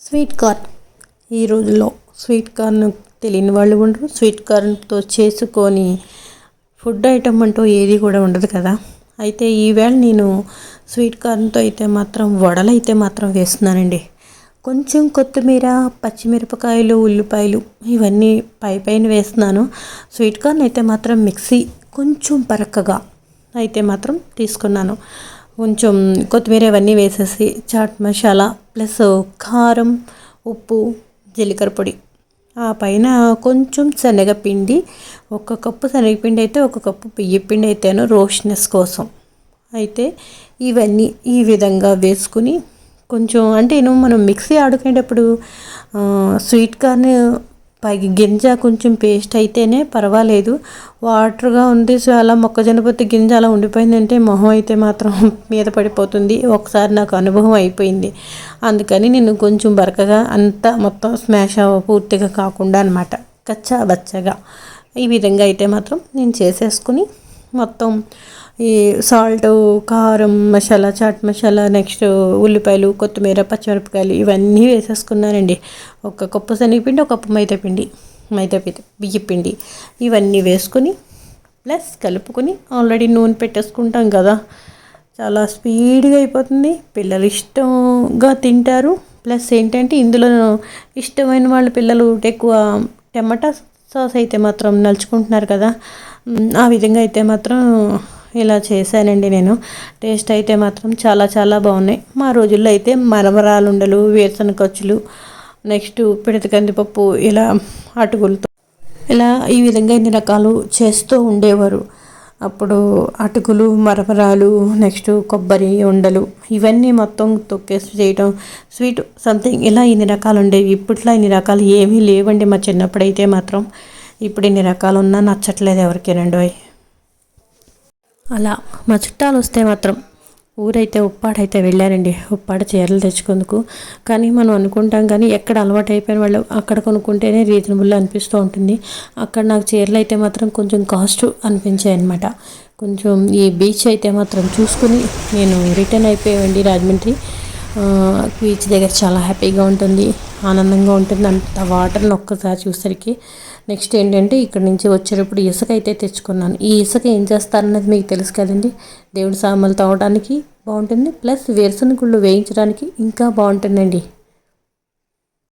Sweet corn ఈ రోజుల్లో sweet corn తెలియని వాళ్ళు ఉండరు. స్వీట్ కార్న్తో చేసుకొని ఫుడ్ ఐటమ్ అంటూ ఏది కూడా ఉండదు కదా. అయితే ఈవేళ నేను స్వీట్ కార్న్తో అయితే మాత్రం వడలు అయితే మాత్రం వేస్తున్నానండి. కొంచెం కొత్తిమీర, పచ్చిమిరపకాయలు, ఉల్లిపాయలు ఇవన్నీ పైన వేస్తున్నాను. స్వీట్ కార్న్ అయితే మాత్రం మిక్సీ కొంచెం పరక్కగా అయితే మాత్రం తీసుకున్నాను. కొంచెం కొత్తిమీర ఇవన్నీ వేసేసి చాట్ మసాలా ప్లస్ కారం, ఉప్పు, జీలకర్ర పొడి, ఆ పైన కొంచెం శనగపిండి, ఒక కప్పు శనగపిండి అయితే ఒక కప్పు బియ్యపిండి అయితేను రోస్ట్నెస్ కోసం అయితే ఇవన్నీ ఈ విధంగా వేసుకుని కొంచెం అంటే మనం మిక్సీ ఆడుకునేటప్పుడు స్వీట్ కార్న్ పైకి గింజ కొంచెం పేస్ట్ అయితేనే పర్వాలేదు. వాటర్గా ఉంది చాలా మొక్కజొన్న పొత్తి గింజ అలా ఉండిపోయిందంటే మొహం అయితే మాత్రం మీద పడిపోతుంది. ఒకసారి నాకు అనుభవం అయిపోయింది. అందుకని నేను కొంచెం బరకగా అంతా మొత్తం స్మాష్ పూర్తిగా కాకుండా అనమాట, కచ్చా బచ్చగా ఈ విధంగా అయితే మాత్రం నేను చేసేసుకుని మొత్తం ఈ సాల్ట్, కారం, మసాలా, చాట్ మసాలా, నెక్స్ట్ ఉల్లిపాయలు, కొత్తిమీర, పచ్చిమిరపకాయలు ఇవన్నీ వేసేసుకున్నానండి. ఒక కప్పు శనగపిండి, ఒక కప్పు మైదాపిండి బియ్యపిండి ఇవన్నీ వేసుకుని ప్లస్ కలుపుకొని ఆల్రెడీ నూనె పెట్టేసుకుంటాం కదా, చాలా స్పీడ్గా అయిపోతుంది. పిల్లలు ఇష్టంగా తింటారు. ప్లస్ ఏంటంటే ఇందులో ఇష్టమైన వాళ్ళ పిల్లలు ఎక్కువ టమాటా సాస్ అయితే మాత్రం నలుచుకుంటున్నారు కదా. ఆ విధంగా అయితే మాత్రం ఇలా చేశానండి నేను. టేస్ట్ అయితే మాత్రం చాలా చాలా బాగున్నాయి. మా రోజుల్లో అయితే మరమరాలుండలు, వేరుశనగ ఖర్చులు, నెక్స్ట్ పిడత కందిపప్పు, ఇలా అటుకులతో ఇలా ఈ విధంగా ఇన్ని రకాలు చేస్తూ ఉండేవారు. అప్పుడు అటుకులు, మరమరాలు, నెక్స్ట్ కొబ్బరి ఉండలు ఇవన్నీ మొత్తం తొక్కేసి చేయటం, స్వీట్ సంథింగ్ ఇలా ఇన్ని రకాలు ఉండేవి. ఇప్పట్లో ఇన్ని రకాలు ఏమీ లేవండి మా చిన్నప్పుడైతే మాత్రం. ఇప్పుడు ఇన్ని రకాలు ఉన్నా నచ్చట్లేదు ఎవరికేనండి. అలా మా చుట్టాలు వస్తే మాత్రం ఊరైతే ఉప్పాడైతే వెళ్ళారండి, ఉప్పాడ చీరలు తెచ్చుకుందుకు. కానీ మనం అనుకుంటాం కానీ ఎక్కడ అలవాటు అయిపోయిన వాళ్ళు అక్కడ కొనుక్కుంటేనే రీజనబుల్ అనిపిస్తూ ఉంటుంది. అక్కడ నాకు చీరలు అయితే మాత్రం కొంచెం కాస్ట్ అనిపించాయి అనమాట. కొంచెం ఈ బీచ్ అయితే మాత్రం చూసుకుని నేను రిటర్న్ అయిపోయామండి రాజమండ్రి. బీచ్ దగ్గర చాలా హ్యాపీగా ఉంటుంది, ఆనందంగా ఉంటుంది. అంత వాటర్ని ఒక్కసారి చూసరికి నెక్స్ట్ ఏంటంటే ఇక్కడ నుంచి వచ్చేటప్పుడు ఇసుక అయితే తెచ్చుకున్నాను. ఈ ఇసుక ఏం చేస్తారన్నది మీకు తెలుసు కదండి. దేవుడి సామాన్లు తవ్వడానికి బాగుంటుంది, ప్లస్ వేరుశనగ గుళ్ళు వేయించడానికి ఇంకా బాగుంటుందండి.